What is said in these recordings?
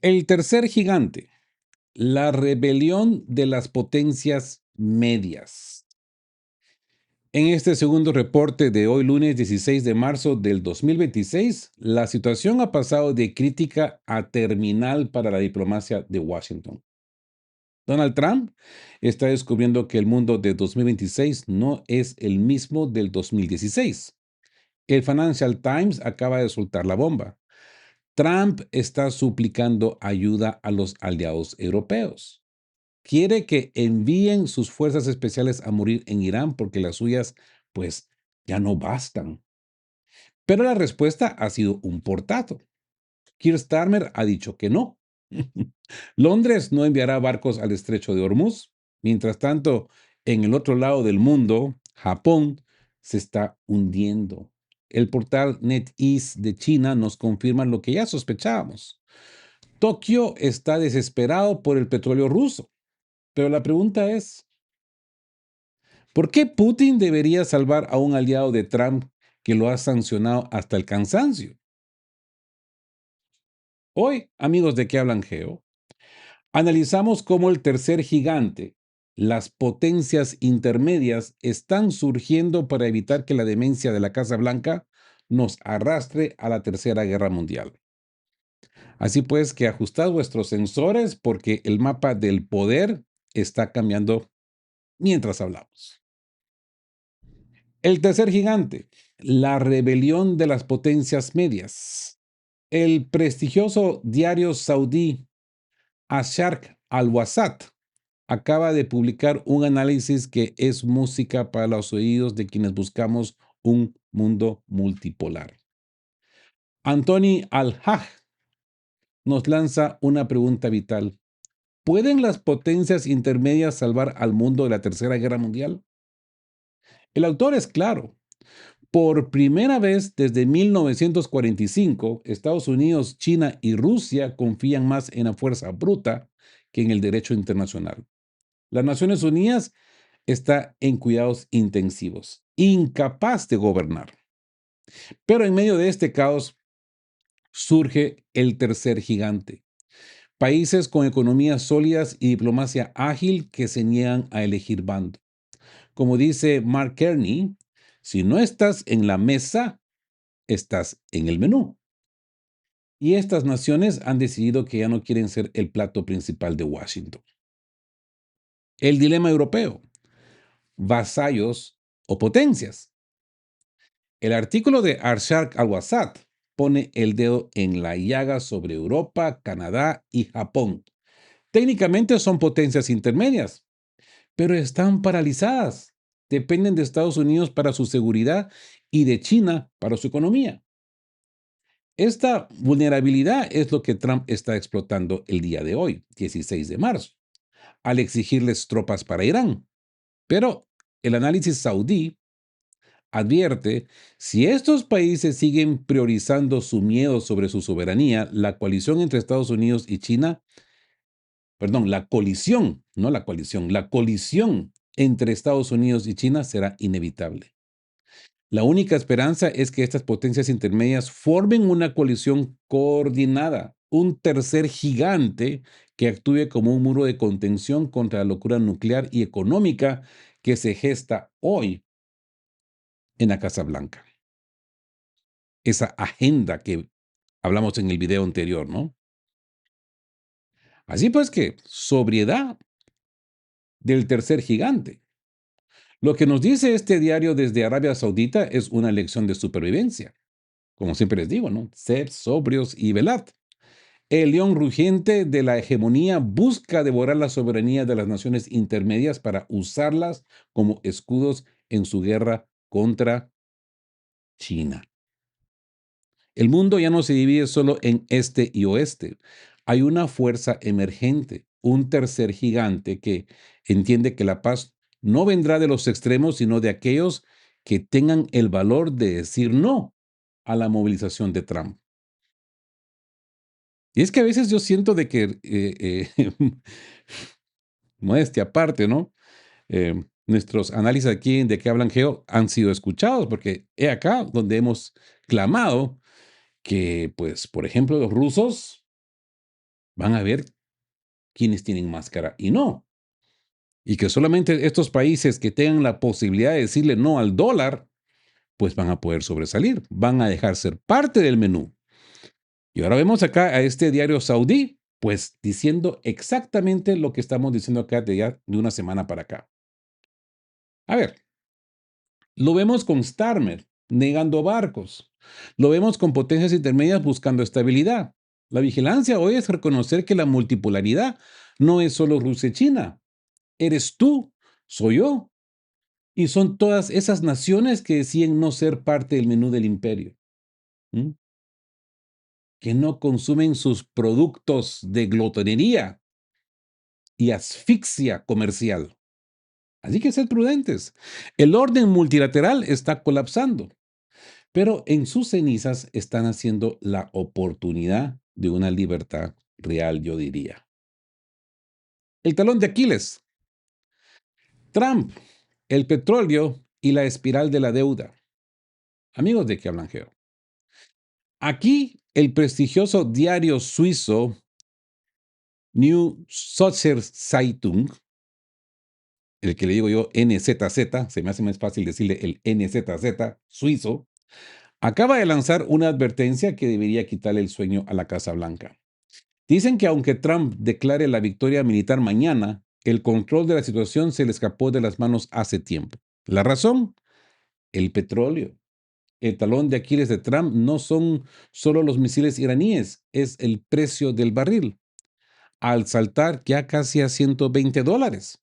El tercer gigante, la rebelión de las potencias medias. En este segundo reporte de hoy, lunes 16 de marzo del 2026, la situación ha pasado de crítica a terminal para la diplomacia de Washington. Donald Trump está descubriendo que el mundo de 2026 no es el mismo del 2016. El Financial Times acaba de soltar la bomba. Trump está suplicando ayuda a los aliados europeos. Quiere que envíen sus fuerzas especiales a morir en Irán porque las suyas, pues, ya no bastan. Pero la respuesta ha sido un portazo. Keir Starmer ha dicho que no. Londres no enviará barcos al estrecho de Hormuz. Mientras tanto, en el otro lado del mundo, Japón se está hundiendo. El portal NetEase de China nos confirma lo que ya sospechábamos. Tokio está desesperado por el petróleo ruso. Pero la pregunta es, ¿por qué Putin debería salvar a un aliado de Trump que lo ha sancionado hasta el cansancio? Hoy, amigos de ¿Qué hablan Geo? Analizamos cómo el tercer gigante, las potencias intermedias, están surgiendo para evitar que la demencia de la Casa Blanca nos arrastre a la Tercera Guerra Mundial. Así pues, que ajustad vuestros sensores porque el mapa del poder está cambiando mientras hablamos. El tercer gigante, la rebelión de las potencias medias. El prestigioso diario saudí Asharq al-Wasat acaba de publicar un análisis que es música para los oídos de quienes buscamos un mundo multipolar. Anthony Al-Haj nos lanza una pregunta vital. ¿Pueden las potencias intermedias salvar al mundo de la Tercera Guerra Mundial? El autor es claro. Por primera vez desde 1945, Estados Unidos, China y Rusia confían más en la fuerza bruta que en el derecho internacional. Las Naciones Unidas está en cuidados intensivos, incapaz de gobernar. Pero en medio de este caos surge el tercer gigante. Países con economías sólidas y diplomacia ágil que se niegan a elegir bando. Como dice Mark Kearney, si no estás en la mesa, estás en el menú. Y estas naciones han decidido que ya no quieren ser el plato principal de Washington. El dilema europeo, vasallos o potencias. El artículo de Arshak al-Wassat pone el dedo en la llaga sobre Europa, Canadá y Japón. Técnicamente son potencias intermedias, pero están paralizadas. Dependen de Estados Unidos para su seguridad y de China para su economía. Esta vulnerabilidad es lo que Trump está explotando el día de hoy, 16 de marzo, al exigirles tropas para Irán. Pero el análisis saudí advierte, si estos países siguen priorizando su miedo sobre su soberanía, la coalición entre Estados Unidos y China, perdón, la colisión, no la coalición, la colisión entre Estados Unidos y China será inevitable. La única esperanza es que estas potencias intermedias formen una coalición coordinada, un tercer gigante que actúe como un muro de contención contra la locura nuclear y económica que se gesta hoy en la Casa Blanca. Esa agenda que hablamos en el video anterior, ¿no? Así pues que sobriedad del tercer gigante. Lo que nos dice este diario desde Arabia Saudita es una lección de supervivencia. Como siempre les digo, ¿no? Sed sobrios y velad. El león rugiente de la hegemonía busca devorar la soberanía de las naciones intermedias para usarlas como escudos en su guerra contra China. El mundo ya no se divide solo en este y oeste. Hay una fuerza emergente, un tercer gigante que entiende que la paz no vendrá de los extremos, sino de aquellos que tengan el valor de decir no a la movilización de Trump. Y es que a veces yo siento de que, modestia aparte, ¿no? Nuestros análisis aquí de qué hablan Geo han sido escuchados, porque he acá donde hemos clamado que, pues, por ejemplo, los rusos van a ver quiénes tienen máscara y no. Y que solamente estos países que tengan la posibilidad de decirle no al dólar, pues van a poder sobresalir, van a dejar ser parte del menú. Y ahora vemos acá a este diario saudí, pues diciendo exactamente lo que estamos diciendo acá de ya de una semana para acá. A ver, lo vemos con Starmer negando barcos. Lo vemos con potencias intermedias buscando estabilidad. La vigilancia hoy es reconocer que la multipolaridad no es solo Rusia y China. Eres tú, soy yo. Y son todas esas naciones que deciden no ser parte del menú del imperio. ¿Mm? Que no consumen sus productos de glotonería y asfixia comercial. Así que sed prudentes. El orden multilateral está colapsando, pero en sus cenizas están haciendo la oportunidad de una libertad real, yo diría. El talón de Aquiles, Trump, el petróleo y la espiral de la deuda. Amigos de que hablan Geo. Aquí el prestigioso diario suizo New Südliche Zeitung, el que le digo yo NZZ, se me hace más fácil decirle el NZZ suizo, acaba de lanzar una advertencia que debería quitarle el sueño a la Casa Blanca. Dicen que aunque Trump declare la victoria militar mañana, el control de la situación se le escapó de las manos hace tiempo. ¿La razón? El petróleo. El talón de Aquiles de Trump no son solo los misiles iraníes, es el precio del barril, al saltar ya casi a $120.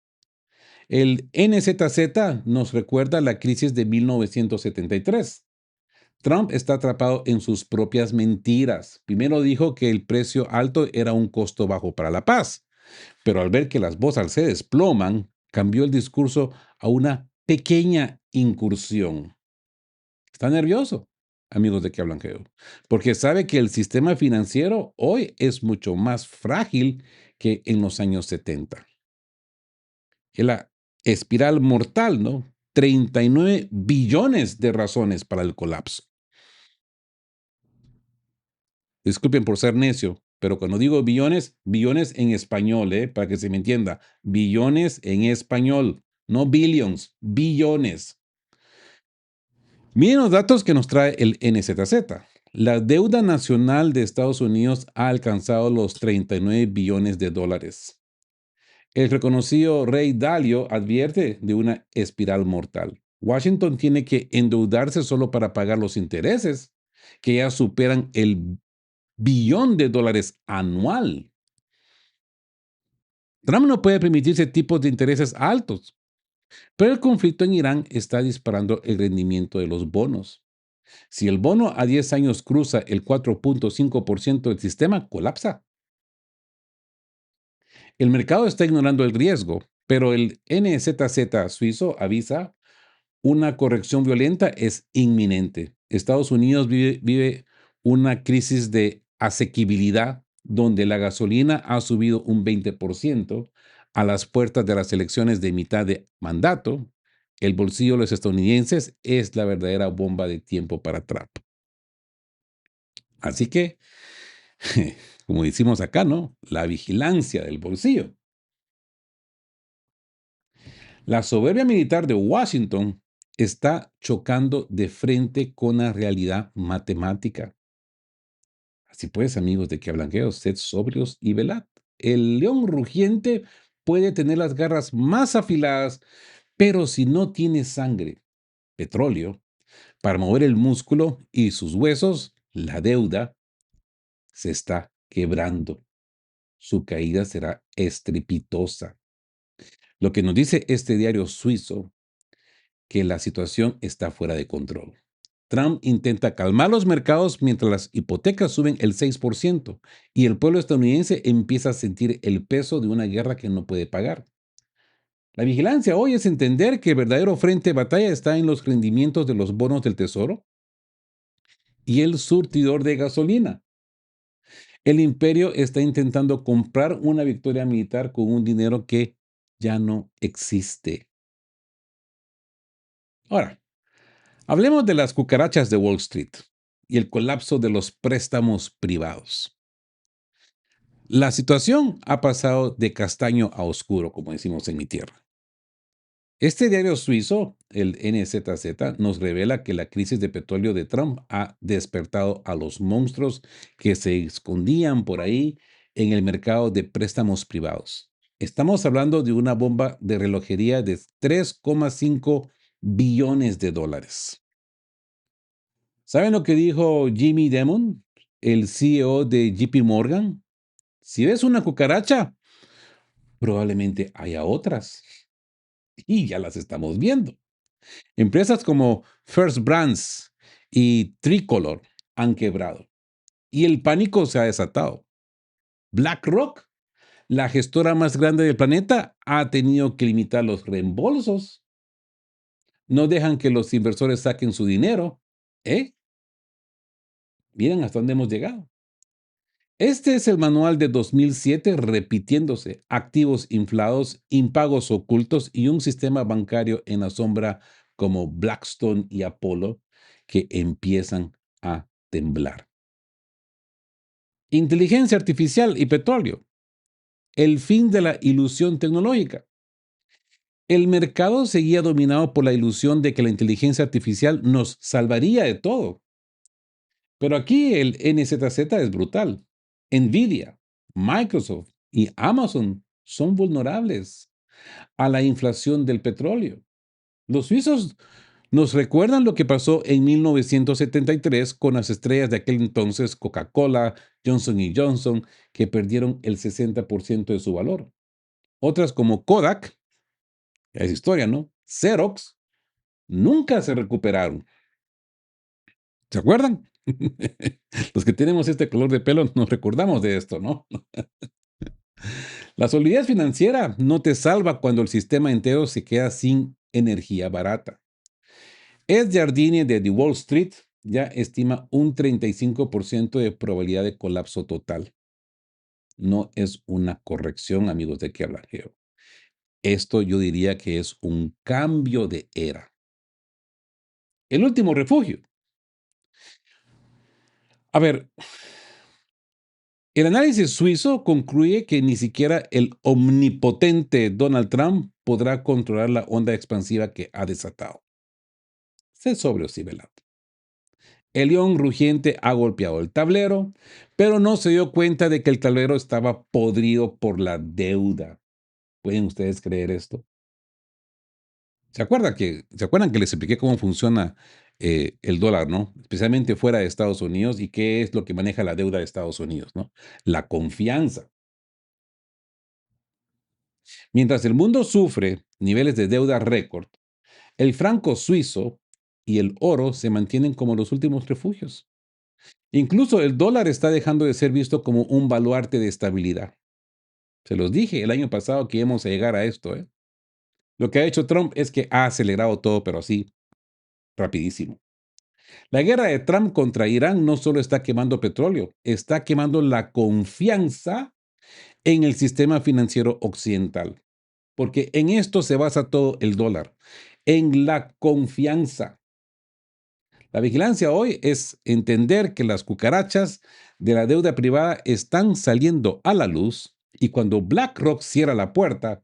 El NZZ nos recuerda la crisis de 1973. Trump está atrapado en sus propias mentiras. Primero dijo que el precio alto era un costo bajo para la paz, pero al ver que las bolsas se desploman, cambió el discurso a una pequeña incursión. Está nervioso, amigos de que hablan Geo, porque sabe que el sistema financiero hoy es mucho más frágil que en los años 70. Es la espiral mortal, ¿no? 39 billones de razones para el colapso. Disculpen por ser necio, pero cuando digo billones, billones en español, para que se me entienda. Billones en español, no billions, billones. Miren los datos que nos trae el NZZ. La deuda nacional de Estados Unidos ha alcanzado los 39 billones de dólares. El reconocido Rey Dalio advierte de una espiral mortal. Washington tiene que endeudarse solo para pagar los intereses, que ya superan el billón de dólares anual. Trump no puede permitirse tipos de intereses altos, pero el conflicto en Irán está disparando el rendimiento de los bonos. Si el bono a 10 años cruza el 4.5% del sistema, colapsa. El mercado está ignorando el riesgo, pero el NZZ suizo avisa una corrección violenta es inminente. Estados Unidos vive una crisis de asequibilidad donde la gasolina ha subido un 20% a las puertas de las elecciones de mitad de mandato. El bolsillo de los estadounidenses es la verdadera bomba de tiempo para Trump. Así que, como decimos acá, ¿no? La vigilancia del bolsillo. La soberbia militar de Washington está chocando de frente con la realidad matemática. Así pues, amigos de que hablan, sed sobrios y velad. El león rugiente puede tener las garras más afiladas, pero si no tiene sangre, petróleo, para mover el músculo y sus huesos, la deuda se está quebrando. Su caída será estrepitosa. Lo que nos dice este diario suizo, que la situación está fuera de control. Trump intenta calmar los mercados mientras las hipotecas suben el 6% y el pueblo estadounidense empieza a sentir el peso de una guerra que no puede pagar. La vigilancia hoy es entender que el verdadero frente de batalla está en los rendimientos de los bonos del tesoro y el surtidor de gasolina. El imperio está intentando comprar una victoria militar con un dinero que ya no existe. Ahora, hablemos de las cucarachas de Wall Street y el colapso de los préstamos privados. La situación ha pasado de castaño a oscuro, como decimos en mi tierra. Este diario suizo, el NZZ, nos revela que la crisis de petróleo de Trump ha despertado a los monstruos que se escondían por ahí en el mercado de préstamos privados. Estamos hablando de una bomba de relojería de 3,5 billones de dólares. ¿Saben lo que dijo Jimmy Dimon, el CEO de JP Morgan? Si ves una cucaracha, probablemente haya otras. Y ya las estamos viendo. Empresas como First Brands y Tricolor han quebrado y el pánico se ha desatado. BlackRock, la gestora más grande del planeta, ha tenido que limitar los reembolsos. No dejan que los inversores saquen su dinero. ¿Eh? Miren hasta dónde hemos llegado. Este es el manual de 2007 repitiéndose: activos inflados, impagos ocultos y un sistema bancario en la sombra como Blackstone y Apollo que empiezan a temblar. Inteligencia artificial y petróleo. El fin de la ilusión tecnológica. El mercado seguía dominado por la ilusión de que la inteligencia artificial nos salvaría de todo. Pero aquí el NZZ es brutal. Nvidia, Microsoft y Amazon son vulnerables a la inflación del petróleo. Los suizos nos recuerdan lo que pasó en 1973 con las estrellas de aquel entonces, Coca-Cola, Johnson y Johnson, que perdieron el 60% de su valor. Otras como Kodak, ya es historia, ¿no? Xerox, nunca se recuperaron. ¿Se acuerdan? Los que tenemos este color de pelo nos recordamos de esto, ¿no? La solidez financiera no te salva cuando el sistema entero se queda sin energía barata. Ed Jardine de The Wall Street ya estima un 35% de probabilidad de colapso total. No es una corrección, amigos, de qué habla Geo. Esto yo diría que es un cambio de era. El último refugio. A ver, el análisis suizo concluye que ni siquiera el omnipotente Donald Trump podrá controlar la onda expansiva que ha desatado. Sé sobrio, sí, velado. El león rugiente ha golpeado el tablero, pero no se dio cuenta de que el tablero estaba podrido por la deuda. ¿Pueden ustedes creer esto? ¿Se acuerdan que les expliqué cómo funciona el dólar, ¿no? Especialmente fuera de Estados Unidos y qué es lo que maneja la deuda de Estados Unidos, ¿no? La confianza. Mientras el mundo sufre niveles de deuda récord, el franco suizo y el oro se mantienen como los últimos refugios. Incluso el dólar está dejando de ser visto como un baluarte de estabilidad. Se los dije el año pasado que íbamos a llegar a esto, ¿eh? Lo que ha hecho Trump es que ha acelerado todo, pero así, rapidísimo. La guerra de Trump contra Irán no solo está quemando petróleo, está quemando la confianza en el sistema financiero occidental, porque en esto se basa todo el dólar, en la confianza. La vigilancia hoy es entender que las cucarachas de la deuda privada están saliendo a la luz y cuando BlackRock cierra la puerta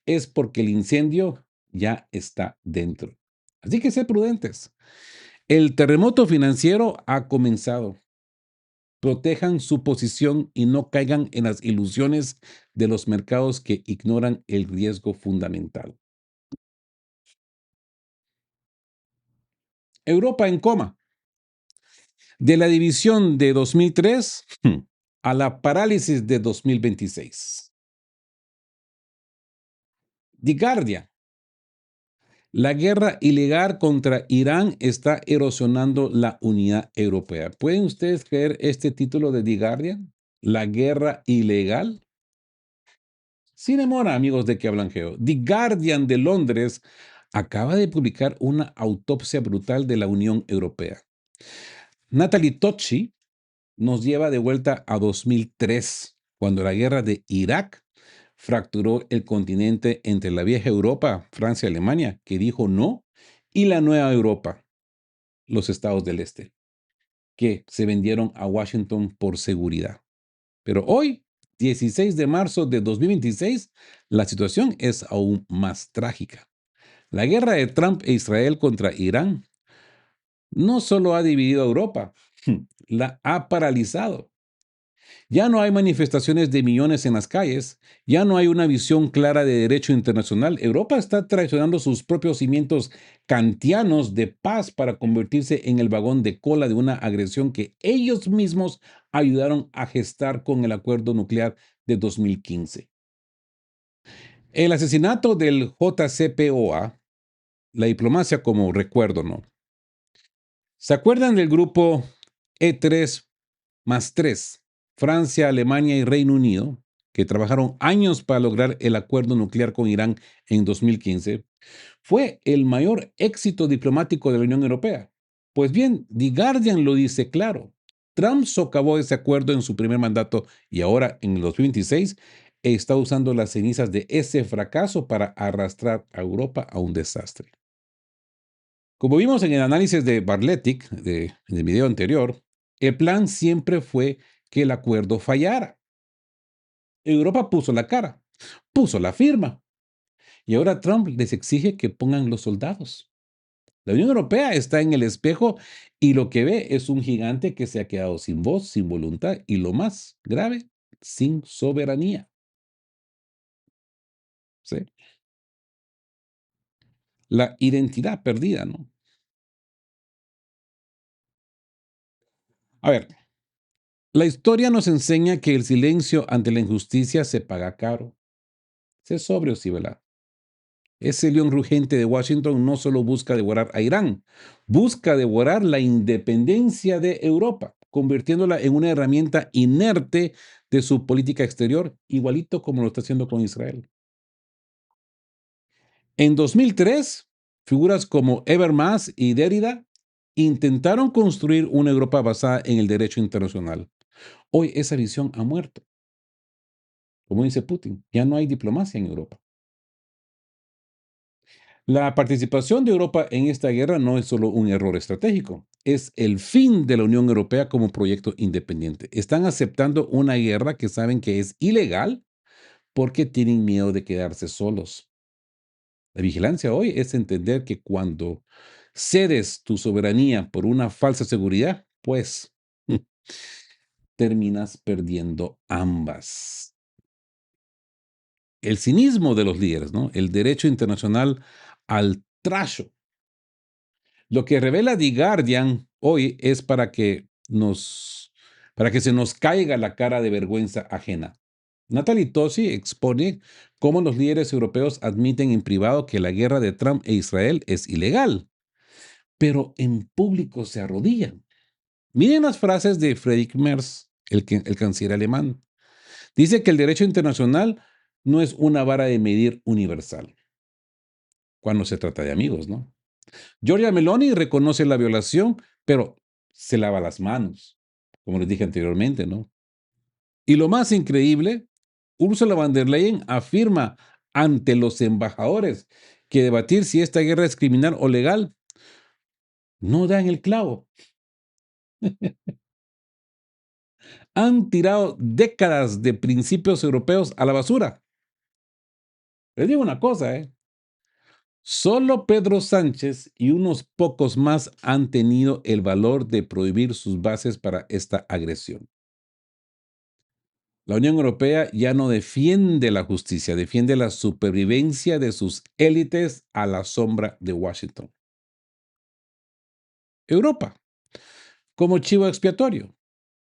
es porque el incendio ya está dentro. Así que sé prudentes. El terremoto financiero ha comenzado. Protejan su posición y no caigan en las ilusiones de los mercados que ignoran el riesgo fundamental. Europa en coma. De la división de 2003 a la parálisis de 2026. The Guardian. La guerra ilegal contra Irán está erosionando la unidad europea. ¿Pueden ustedes creer este título de The Guardian? La guerra ilegal. Sin demora, amigos de que hablan Geo. The Guardian de Londres acaba de publicar una autopsia brutal de la Unión Europea. Natalie Tocci nos lleva de vuelta a 2003, cuando la guerra de Irak fracturó el continente entre la vieja Europa, Francia y Alemania, que dijo no, y la nueva Europa, los estados del este, que se vendieron a Washington por seguridad. Pero hoy 16 de marzo de 2026, la situación es aún más trágica. La guerra de Trump e Israel contra Irán no solo ha dividido a Europa, la ha paralizado. Ya no hay manifestaciones de millones en las calles, ya no hay una visión clara de derecho internacional. Europa está traicionando sus propios cimientos kantianos de paz para convertirse en el vagón de cola de una agresión que ellos mismos ayudaron a gestar con el acuerdo nuclear de 2015. El asesinato del JCPOA, la diplomacia como recuerdo, ¿no? ¿Se acuerdan del grupo E3 más 3, Francia, Alemania y Reino Unido, que trabajaron años para lograr el acuerdo nuclear con Irán en 2015? Fue el mayor éxito diplomático de la Unión Europea. Pues bien, The Guardian lo dice claro. Trump socavó ese acuerdo en su primer mandato y ahora, en el 2026, está usando las cenizas de ese fracaso para arrastrar a Europa a un desastre. Como vimos en el análisis de Barletic, en el video anterior, el plan siempre fue que el acuerdo fallara. Europa puso la cara, puso la firma, y ahora Trump les exige que pongan los soldados. La Unión Europea está en el espejo y lo que ve es un gigante que se ha quedado sin voz, sin voluntad y lo más grave, sin soberanía. ¿Sí? La identidad perdida, ¿no? A ver, la historia nos enseña que el silencio ante la injusticia se paga caro. Sé sobrio, sí, ¿verdad? Ese león rugente de Washington no solo busca devorar a Irán, busca devorar la independencia de Europa, convirtiéndola en una herramienta inerte de su política exterior, igualito como lo está haciendo con Israel. En 2003, figuras como Habermas y Derrida intentaron construir una Europa basada en el derecho internacional. Hoy esa visión ha muerto. Como dice Putin, ya no hay diplomacia en Europa. La participación de Europa en esta guerra no es solo un error estratégico, es el fin de la Unión Europea como proyecto independiente. Están aceptando una guerra que saben que es ilegal porque tienen miedo de quedarse solos. La vigilancia hoy es entender que cuando cedes tu soberanía por una falsa seguridad, pues terminas perdiendo ambas. El cinismo de los líderes, ¿no? El derecho internacional al tracho. Lo que revela The Guardian hoy es para que se nos caiga la cara de vergüenza ajena. Natalie Tosi expone cómo los líderes europeos admiten en privado que la guerra de Trump e Israel es ilegal, pero en público se arrodillan. Miren las frases de Friedrich Merz, el canciller alemán. Dice que el derecho internacional no es una vara de medir universal, cuando se trata de amigos, ¿no? Giorgia Meloni reconoce la violación, pero se lava las manos, como les dije anteriormente, ¿no? Y lo más increíble, Ursula von der Leyen afirma ante los embajadores que debatir si esta guerra es criminal o legal no da en el clavo. Han tirado décadas de principios europeos a la basura. Les digo una cosa, ¿eh? Solo Pedro Sánchez y unos pocos más han tenido el valor de prohibir sus bases para esta agresión. La Unión Europea ya no defiende la justicia, defiende la supervivencia de sus élites a la sombra de Washington. Europa, como chivo expiatorio,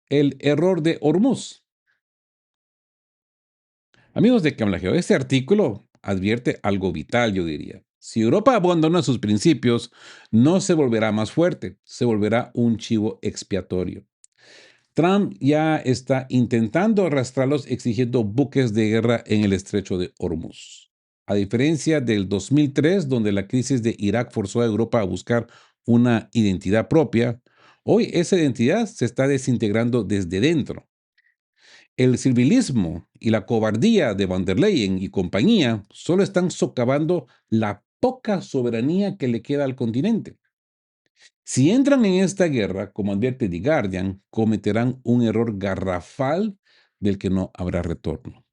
el error de Hormuz. Amigos de Camlageo, este artículo advierte algo vital, yo diría. Si Europa abandona sus principios, no se volverá más fuerte, se volverá un chivo expiatorio. Trump ya está intentando arrastrarlos exigiendo buques de guerra en el estrecho de Hormuz. A diferencia del 2003, donde la crisis de Irak forzó a Europa a buscar una identidad propia, hoy esa identidad se está desintegrando desde dentro. El civilismo y la cobardía de von der Leyen y compañía solo están socavando la poca soberanía que le queda al continente. Si entran en esta guerra, como advierte The Guardian, cometerán un error garrafal del que no habrá retorno.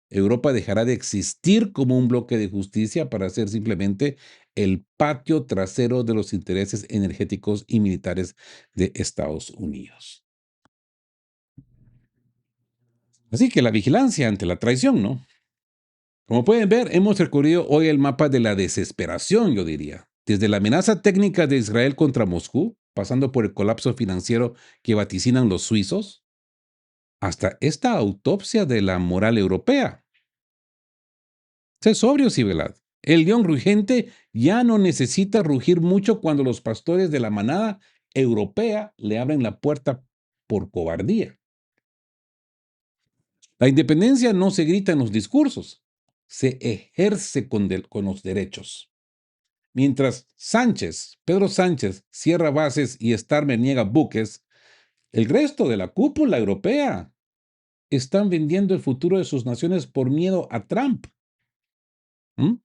Europa dejará de existir como un bloque de justicia para ser simplemente el patio trasero de los intereses energéticos y militares de Estados Unidos. Así que la vigilancia ante la traición, ¿no? Como pueden ver, hemos recorrido hoy el mapa de la desesperación, yo diría. Desde la amenaza técnica de Israel contra Moscú, pasando por el colapso financiero que vaticinan los suizos, hasta esta autopsia de la moral europea. Sé sobrio, Sibelad. El león rugente ya no necesita rugir mucho cuando los pastores de la manada europea le abren la puerta por cobardía. La independencia no se grita en los discursos, se ejerce con los derechos. Mientras Pedro Sánchez, cierra bases y Starmer niega buques, el resto de la cúpula europea están vendiendo el futuro de sus naciones por miedo a Trump. ¿Mm?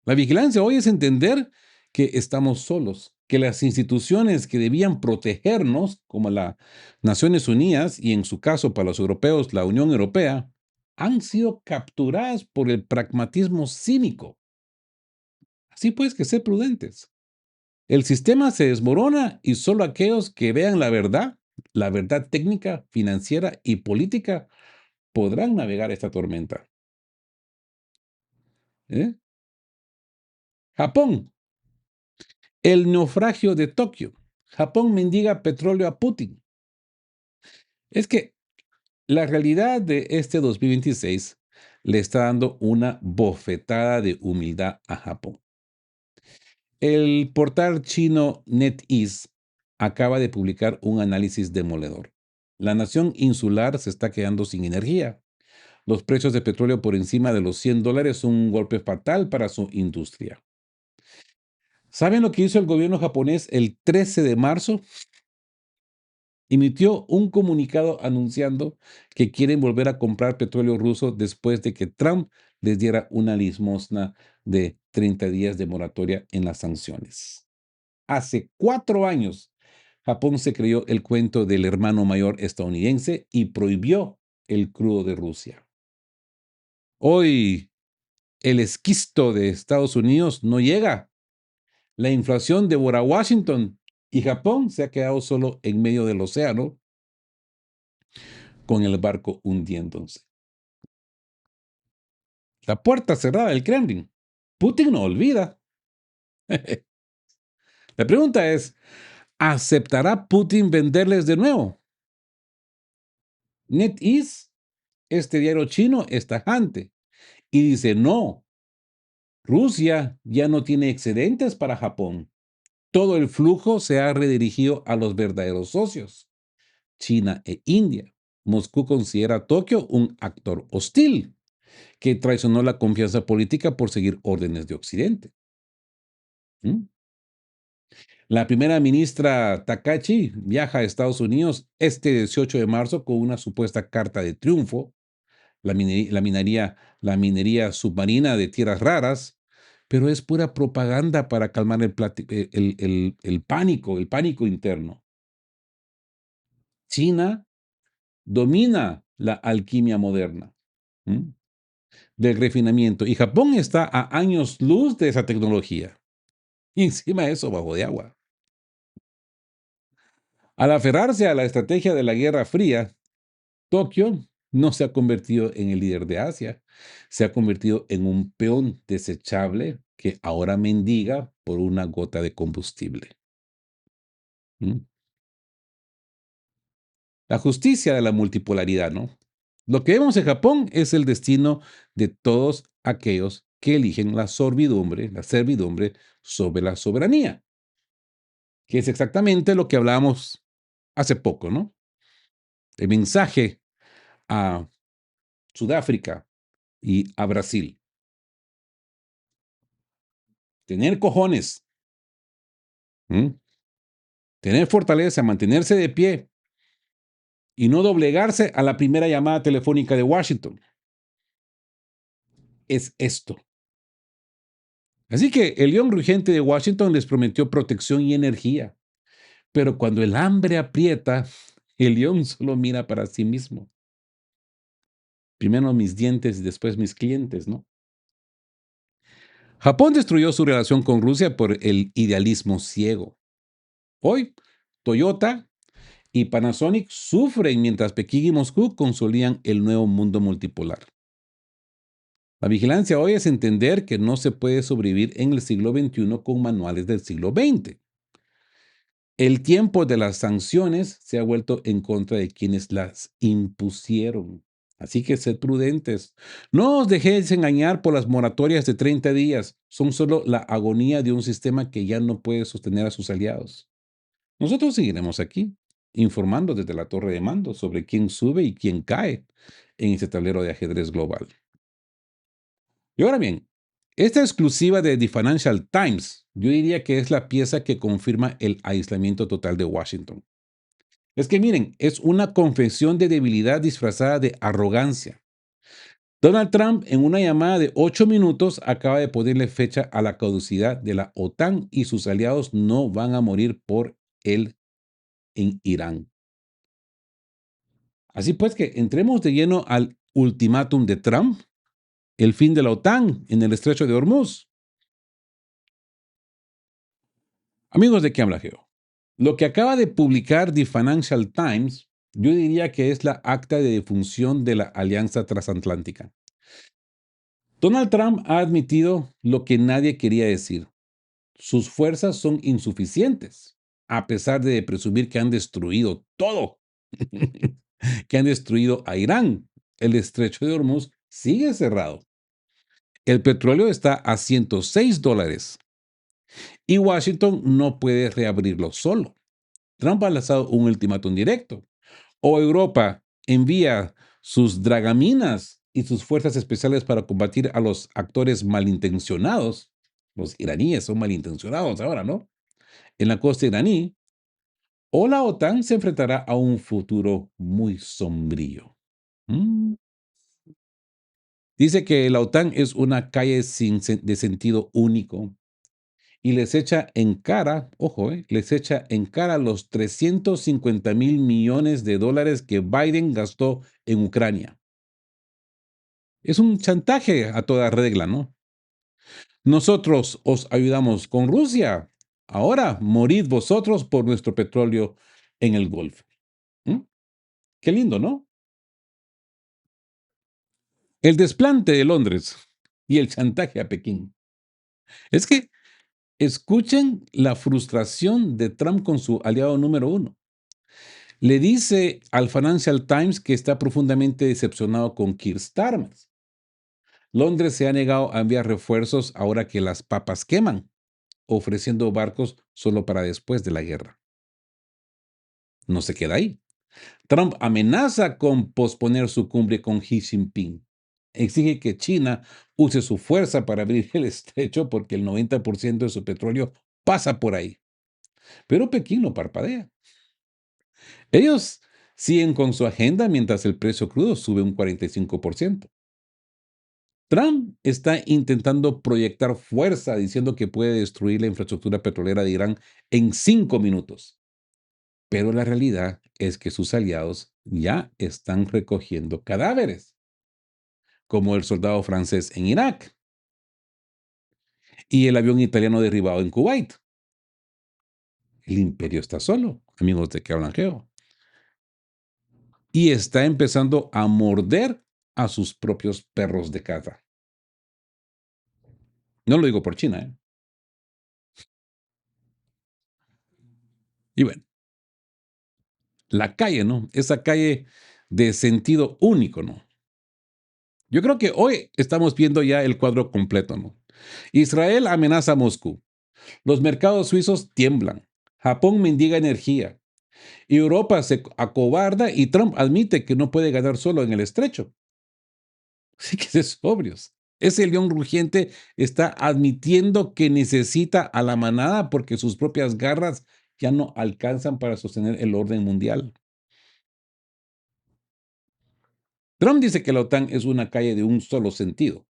La vigilancia hoy es entender que estamos solos, que las instituciones que debían protegernos, como las Naciones Unidas y en su caso para los europeos la Unión Europea, han sido capturadas por el pragmatismo cínico. Así pues que ser prudentes. El sistema se desmorona y solo aquellos que vean la verdad técnica, financiera y política, podrán navegar esta tormenta. ¿Eh? Japón, el naufragio de Tokio. Japón mendiga petróleo a Putin. Es que la realidad de este 2026 le está dando una bofetada de humildad a Japón. El portal chino NetEase acaba de publicar un análisis demoledor. La nación insular se está quedando sin energía. Los precios de petróleo por encima de los $100 son un golpe fatal para su industria. ¿Saben lo que hizo el gobierno japonés el 13 de marzo? Emitió un comunicado anunciando que quieren volver a comprar petróleo ruso después de que Trump les diera una limosna de 30 días de moratoria en las sanciones. Hace 4 años, Japón se creyó el cuento del hermano mayor estadounidense y prohibió el crudo de Rusia. Hoy, el esquisto de Estados Unidos no llega. La inflación devora Washington y Japón se ha quedado solo en medio del océano con el barco hundiéndose. La puerta cerrada del Kremlin. Putin no olvida. La pregunta es, ¿aceptará Putin venderles de nuevo? NetEase, este diario chino, es tajante y dice, no, Rusia ya no tiene excedentes para Japón. Todo el flujo se ha redirigido a los verdaderos socios, China e India. Moscú considera a Tokio un actor hostil que traicionó la confianza política por seguir órdenes de Occidente. ¿Mm? La primera ministra Takachi viaja a Estados Unidos este 18 de marzo con una supuesta carta de triunfo, la minería submarina de tierras raras, pero es pura propaganda para calmar el pánico interno. China domina la alquimia moderna, ¿m? Del refinamiento y Japón está a años luz de esa tecnología. Y encima de eso, bajo de agua. Al aferrarse a la estrategia de la Guerra Fría, Tokio no se ha convertido en el líder de Asia, se ha convertido en un peón desechable que ahora mendiga por una gota de combustible. ¿Mm? La justicia de la multipolaridad, ¿no? Lo que vemos en Japón es el destino de todos aquellos que eligen la servidumbre sobre la soberanía, que es exactamente lo que hablamos hace poco, ¿no? El mensaje a Sudáfrica y a Brasil. Tener cojones, ¿m? Tener fortaleza, mantenerse de pie y no doblegarse a la primera llamada telefónica de Washington. Es esto. Así que el león rugente de Washington les prometió protección y energía. Pero cuando el hambre aprieta, El león solo mira para sí mismo. Primero mis dientes y después mis clientes, ¿no? Japón destruyó su relación con Rusia por el idealismo ciego. Hoy, Toyota y Panasonic sufren mientras Pekín y Moscú consolidan el nuevo mundo multipolar. La vigilancia hoy es entender que no se puede sobrevivir en el siglo XXI con manuales del siglo XX. El tiempo de las sanciones se ha vuelto en contra de quienes las impusieron. Así que sed prudentes. No os dejéis engañar por las moratorias de 30 días. Son solo la agonía de un sistema que ya no puede sostener a sus aliados. Nosotros seguiremos aquí, informando desde la torre de mando sobre quién sube y quién cae en ese tablero de ajedrez global. Y ahora bien, esta exclusiva de The Financial Times, yo diría que es la pieza que confirma el aislamiento total de Washington. Es que miren, es una confesión de debilidad disfrazada de arrogancia. Donald Trump, en una llamada de 8 minutos, acaba de ponerle fecha a la caducidad de la OTAN y sus aliados no van a morir por él en Irán. Así pues que entremos de lleno al ultimátum de Trump, el fin de la OTAN en el estrecho de Hormuz. Amigos de ¿Qué habla Geo? Lo que acaba de publicar The Financial Times, yo diría que es la acta de defunción de la Alianza Transatlántica. Donald Trump ha admitido lo que nadie quería decir. Sus fuerzas son insuficientes, a pesar de presumir que han destruido todo, que han destruido a Irán. El estrecho de Hormuz sigue cerrado. El petróleo está a $106 y Washington no puede reabrirlo solo. Trump ha lanzado un ultimátum directo. O Europa envía sus dragaminas y sus fuerzas especiales para combatir a los actores malintencionados. Los iraníes son malintencionados ahora, ¿no? En la costa iraní. O la OTAN se enfrentará a un futuro muy sombrío. Mm. Dice que la OTAN es una calle de sentido único y les echa en cara, ojo, les echa en cara los 350.000 millones de dólares que Biden gastó en Ucrania. Es un chantaje a toda regla, ¿no? Nosotros os ayudamos con Rusia. Ahora morid vosotros por nuestro petróleo en el Golfo. ¿Mm? Qué lindo, ¿no? El desplante de Londres y el chantaje a Pekín. Es que escuchen la frustración de Trump con su aliado número uno. Le dice al Financial Times que está profundamente decepcionado con Keir Starmer. Londres se ha negado a enviar refuerzos ahora que las papas queman, ofreciendo barcos solo para después de la guerra. No se queda ahí. Trump amenaza con posponer su cumbre con Xi Jinping. Exige que China use su fuerza para abrir el estrecho porque el 90% de su petróleo pasa por ahí. Pero Pekín no parpadea. Ellos siguen con su agenda mientras el precio crudo sube un 45%. Trump está intentando proyectar fuerza diciendo que puede destruir la infraestructura petrolera de Irán en 5 minutos. Pero la realidad es que sus aliados ya están recogiendo cadáveres, como el soldado francés en Irak y el avión italiano derribado en Kuwait. El imperio está solo, amigos de que hablan Geo, y está empezando a morder a sus propios perros de caza. No lo digo por China, ¿eh? Y bueno, la calle, ¿no? Esa calle de sentido único, ¿no? Yo creo que hoy estamos viendo ya el cuadro completo, ¿no? Israel amenaza a Moscú. Los mercados suizos tiemblan. Japón mendiga energía. Europa se acobarda y Trump admite que no puede ganar solo en el estrecho. Así que es sobrios. Ese león rugiente está admitiendo que necesita a la manada porque sus propias garras ya no alcanzan para sostener el orden mundial. Trump dice que la OTAN es una calle de un solo sentido.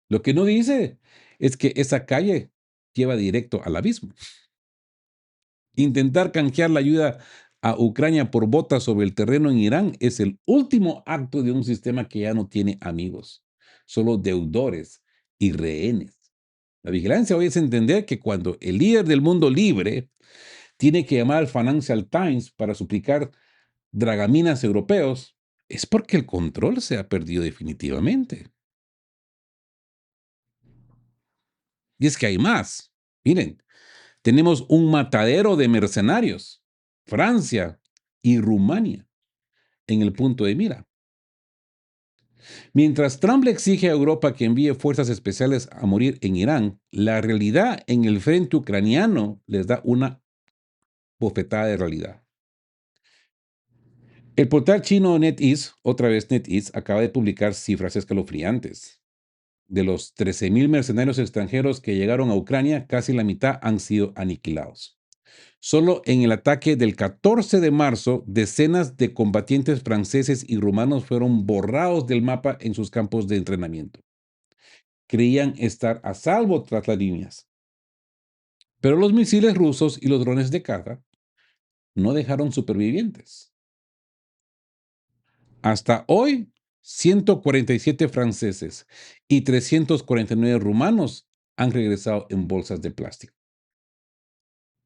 Lo que no dice es que esa calle lleva directo al abismo. Intentar canjear la ayuda a Ucrania por botas sobre el terreno en Irán es el último acto de un sistema que ya no tiene amigos, solo deudores y rehenes. La vigilancia hoy es entender que cuando el líder del mundo libre tiene que llamar al Financial Times para suplicar dragaminas europeos, es porque el control se ha perdido definitivamente. Y es que hay más. Miren, tenemos un matadero de mercenarios, Francia y Rumania, en el punto de mira. Mientras Trump le exige a Europa que envíe fuerzas especiales a morir en Irán, la realidad en el frente ucraniano les da una bofetada de realidad. El portal chino NetEase, otra vez NetEase, acaba de publicar cifras escalofriantes. De los 13,000 mercenarios extranjeros que llegaron a Ucrania, casi la mitad han sido aniquilados. Solo en el ataque del 14 de marzo, decenas de combatientes franceses y rumanos fueron borrados del mapa en sus campos de entrenamiento. Creían estar a salvo tras las líneas. Pero los misiles rusos y los drones de caza no dejaron supervivientes. Hasta hoy, 147 franceses y 349 rumanos han regresado en bolsas de plástico.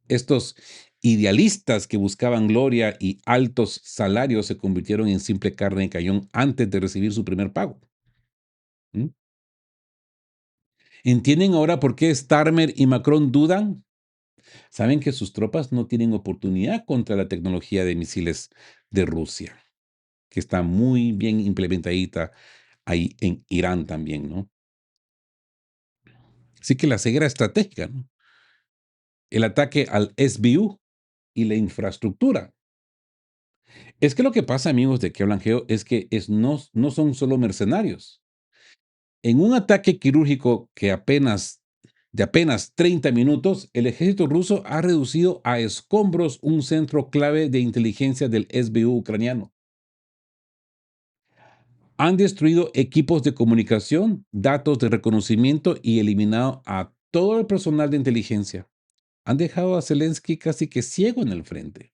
Estos idealistas que buscaban gloria y altos salarios se convirtieron en simple carne de cañón antes de recibir su primer pago. ¿Mm? ¿Entienden ahora por qué Starmer y Macron dudan? Saben que sus tropas no tienen oportunidad contra la tecnología de misiles de Rusia, que está muy bien implementadita ahí en Irán también, ¿no? Así que la ceguera estratégica, ¿no? El ataque al SBU y la infraestructura. Es que lo que pasa, amigos de que hablan Geo, es que no son solo mercenarios. En un ataque quirúrgico de apenas 30 minutos, el ejército ruso ha reducido a escombros un centro clave de inteligencia del SBU ucraniano. Han destruido equipos de comunicación, datos de reconocimiento y eliminado a todo el personal de inteligencia. Han dejado a Zelensky casi que ciego en el frente.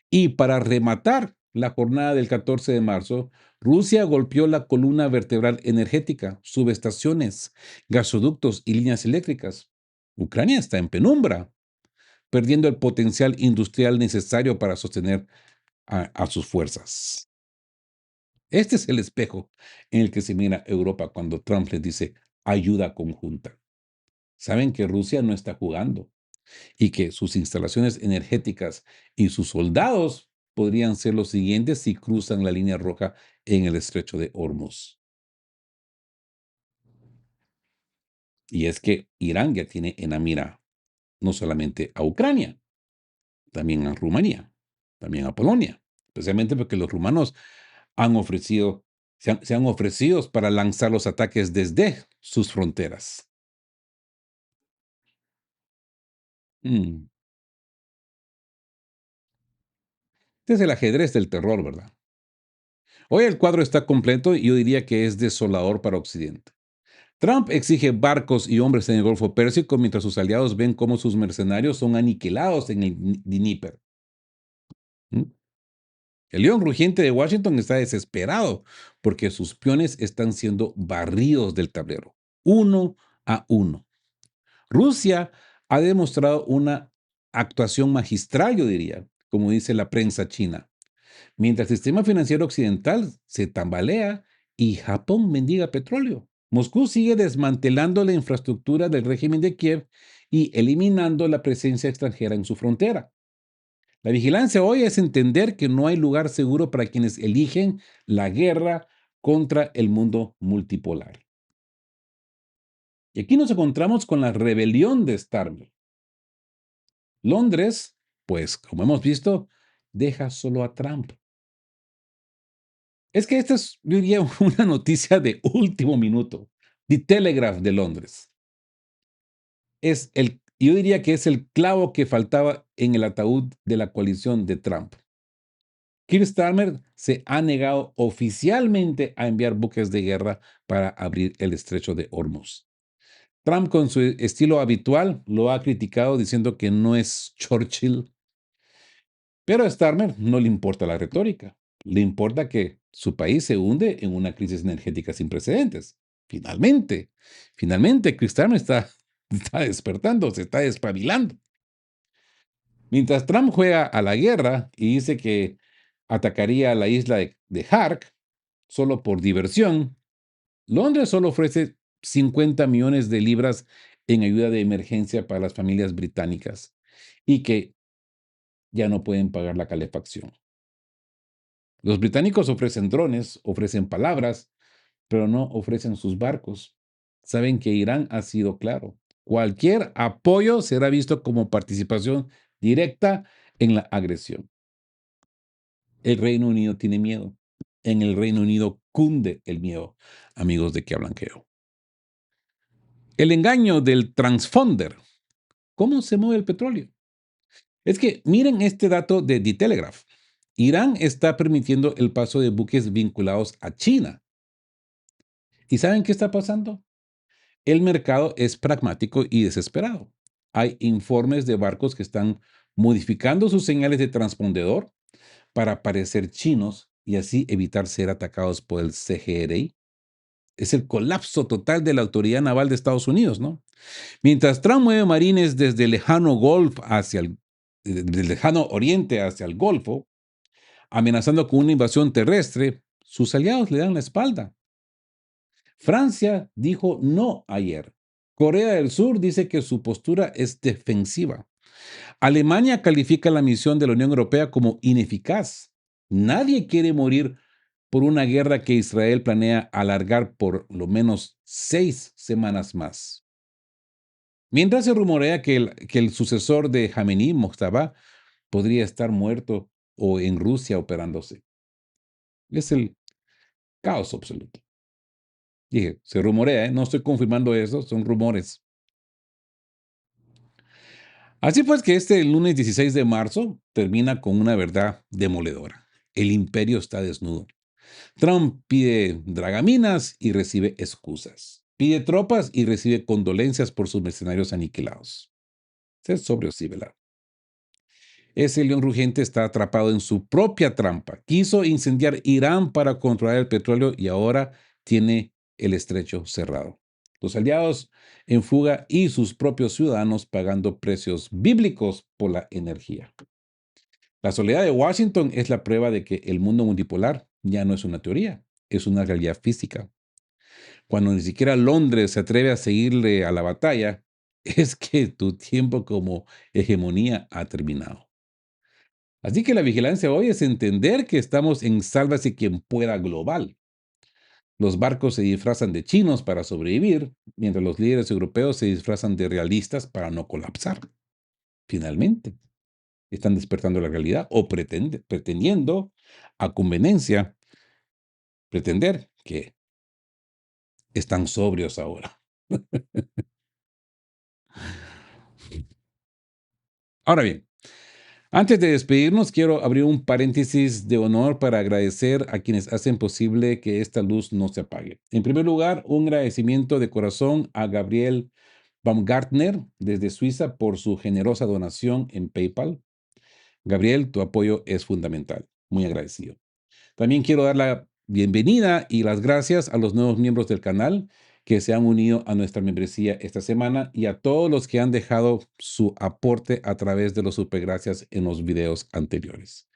Y para rematar la jornada del 14 de marzo, Rusia golpeó la columna vertebral energética, subestaciones, gasoductos y líneas eléctricas. Ucrania está en penumbra, perdiendo el potencial industrial necesario para sostener a sus fuerzas. Este es el espejo en el que se mira Europa cuando Trump les dice ayuda conjunta. Saben que Rusia no está jugando y que sus instalaciones energéticas y sus soldados podrían ser los siguientes si cruzan la línea roja en el estrecho de Hormuz. Y es que Irán ya tiene en la mira no solamente a Ucrania, también a Rumanía, también a Polonia, especialmente porque los rumanos han ofrecido, se han ofrecido para lanzar los ataques desde sus fronteras. Mm, Este es el ajedrez del terror, ¿verdad? Hoy el cuadro está completo y yo diría que es desolador para Occidente. Trump exige barcos y hombres en el Golfo Pérsico mientras sus aliados ven cómo sus mercenarios son aniquilados en el Dníper. ¿Mm? El león rugiente de Washington está desesperado porque sus peones están siendo barridos del tablero, uno a uno. Rusia ha demostrado una actuación magistral, yo diría, como dice la prensa china. Mientras el sistema financiero occidental se tambalea y Japón mendiga petróleo. Moscú sigue desmantelando la infraestructura del régimen de Kiev y eliminando la presencia extranjera en su frontera. La vigilancia hoy es entender que no hay lugar seguro para quienes eligen la guerra contra el mundo multipolar. Y aquí nos encontramos con la rebelión de Starmer. Londres, pues como hemos visto, deja solo a Trump. Es que esta es, yo diría, una noticia de último minuto. The Telegraph de Londres. Yo diría que es el clavo que faltaba en el ataúd de la coalición de Trump. Keir Starmer se ha negado oficialmente a enviar buques de guerra para abrir el estrecho de Hormuz. Trump, con su estilo habitual, lo ha criticado diciendo que no es Churchill Pero a Starmer no le importa la retórica, le importa que su país se hunde en una crisis energética sin precedentes. Finalmente, finalmente, Chris Starmer está despertando, se está despabilando. Mientras Trump juega a la guerra y dice que atacaría a la isla de Hark solo por diversión, Londres solo ofrece 50 millones de libras en ayuda de emergencia para las familias británicas y que ya no pueden pagar la calefacción. Los británicos ofrecen drones, ofrecen palabras, pero no ofrecen sus barcos. Saben que Irán ha sido claro. Cualquier apoyo será visto como participación directa en la agresión. El Reino Unido tiene miedo. En el Reino Unido cunde el miedo, amigos de que hablan Geo. El engaño del transponder. ¿Cómo se mueve el petróleo? Es que miren este dato de The Telegraph. Irán está permitiendo el paso de buques vinculados a China. ¿Y saben qué está pasando? El mercado es pragmático y desesperado. Hay informes de barcos que están modificando sus señales de transpondedor para parecer chinos y así evitar ser atacados por el CGRI. Es el colapso total de la autoridad naval de Estados Unidos, ¿no? Mientras Trump mueve marines desde el lejano del lejano oriente hacia el Golfo, amenazando con una invasión terrestre, sus aliados le dan la espalda. Francia dijo no ayer. Corea del Sur dice que su postura es defensiva. Alemania califica la misión de la Unión Europea como ineficaz. Nadie quiere morir por una guerra que Israel planea alargar por lo menos 6 semanas más. Mientras se rumorea que el sucesor de Jamenei, Mojtaba, podría estar muerto o en Rusia operándose. Es el caos absoluto. Dije, se rumorea, ¿eh? No estoy confirmando eso, son rumores. Así pues que este lunes 16 de marzo termina con una verdad demoledora. El imperio está desnudo. Trump pide dragaminas y recibe excusas. Pide tropas y recibe condolencias por sus mercenarios aniquilados. Ser sobrio, sí, ¿verdad? Ese león rugiente está atrapado en su propia trampa. Quiso incendiar Irán para controlar el petróleo y ahora tiene el estrecho cerrado. Los aliados en fuga y sus propios ciudadanos pagando precios bíblicos por la energía. La soledad de Washington es la prueba de que el mundo multipolar ya no es una teoría, es una realidad física. Cuando ni siquiera Londres se atreve a seguirle a la batalla, es que tu tiempo como hegemonía ha terminado. Así que la vigilancia hoy es entender que estamos en sálvese quien pueda global. Los barcos se disfrazan de chinos para sobrevivir, mientras los líderes europeos se disfrazan de realistas para no colapsar. Finalmente, están despertando la realidad o pretendiendo, a conveniencia, pretender que están sobrios ahora. Ahora bien, antes de despedirnos, quiero abrir un paréntesis de honor para agradecer a quienes hacen posible que esta luz no se apague. En primer lugar, un agradecimiento de corazón a Gabriel Baumgartner desde Suiza por su generosa donación en PayPal. Gabriel, tu apoyo es fundamental. Muy agradecido. También quiero dar la bienvenida y las gracias a los nuevos miembros del canal que se han unido a nuestra membresía esta semana y a todos los que han dejado su aporte a través de los supergracias en los videos anteriores.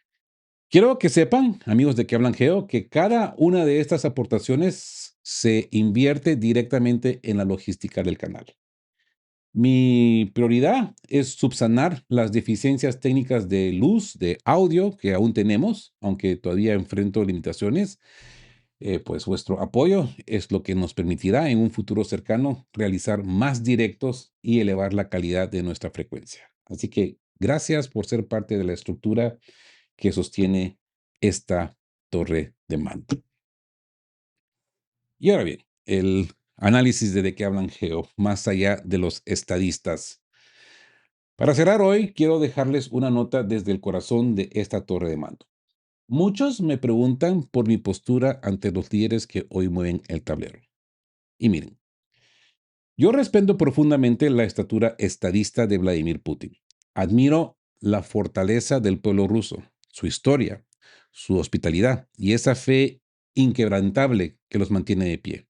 Quiero que sepan, amigos de que hablan Geo, que cada una de estas aportaciones se invierte directamente en la logística del canal. Mi prioridad es subsanar las deficiencias técnicas de luz, de audio que aún tenemos, aunque todavía enfrento limitaciones. Pues vuestro apoyo es lo que nos permitirá en un futuro cercano realizar más directos y elevar la calidad de nuestra frecuencia. Así que gracias por ser parte de la estructura que sostiene esta torre de mando. Y ahora bien, el análisis de qué hablan Geo, más allá de los estadistas. Para cerrar hoy, quiero dejarles una nota desde el corazón de esta torre de mando. Muchos me preguntan por mi postura ante los líderes que hoy mueven el tablero. Y miren, yo respeto profundamente la estatura estadista de Vladimir Putin. Admiro la fortaleza del pueblo ruso, su historia, su hospitalidad y esa fe inquebrantable que los mantiene de pie.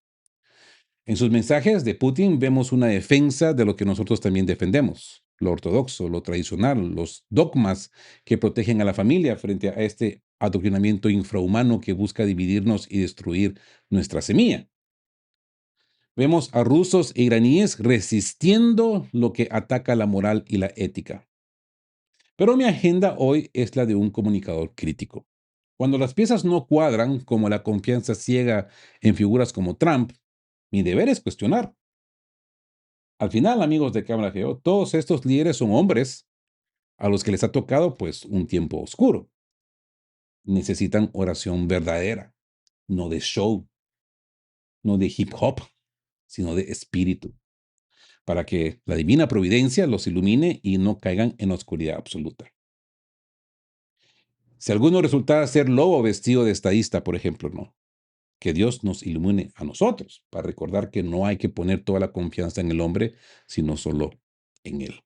En sus mensajes de Putin vemos una defensa de lo que nosotros también defendemos, lo ortodoxo, lo tradicional, los dogmas que protegen a la familia frente a este adoctrinamiento infrahumano que busca dividirnos y destruir nuestra semilla. Vemos a rusos e iraníes resistiendo lo que ataca la moral y la ética. Pero mi agenda hoy es la de un comunicador crítico. Cuando las piezas no cuadran, como la confianza ciega en figuras como Trump, mi deber es cuestionar. Al final, amigos de Cámara Geo, todos estos líderes son hombres a los que les ha tocado pues un tiempo oscuro. Necesitan oración verdadera, no de show, no de hip hop, sino de espíritu, para que la divina providencia los ilumine y no caigan en la oscuridad absoluta. Si alguno resultara ser lobo vestido de estadista, por ejemplo, no. Que Dios nos ilumine a nosotros para recordar que no hay que poner toda la confianza en el hombre, sino solo en Él.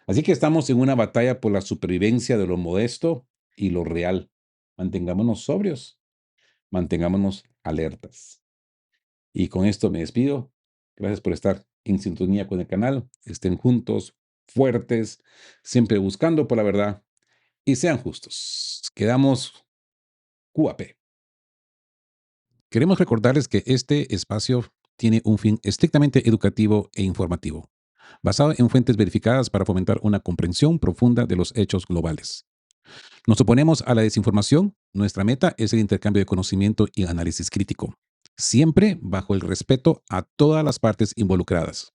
Así que estamos en una batalla por la supervivencia de lo modesto y lo real. Mantengámonos sobrios, mantengámonos alertas. Y con esto me despido. Gracias por estar en sintonía con el canal. Estén juntos, fuertes, siempre buscando por la verdad y sean justos. Quedamos QAP. Queremos recordarles que este espacio tiene un fin estrictamente educativo e informativo, basado en fuentes verificadas para fomentar una comprensión profunda de los hechos globales. Nos oponemos a la desinformación. Nuestra meta es el intercambio de conocimiento y análisis crítico, siempre bajo el respeto a todas las partes involucradas.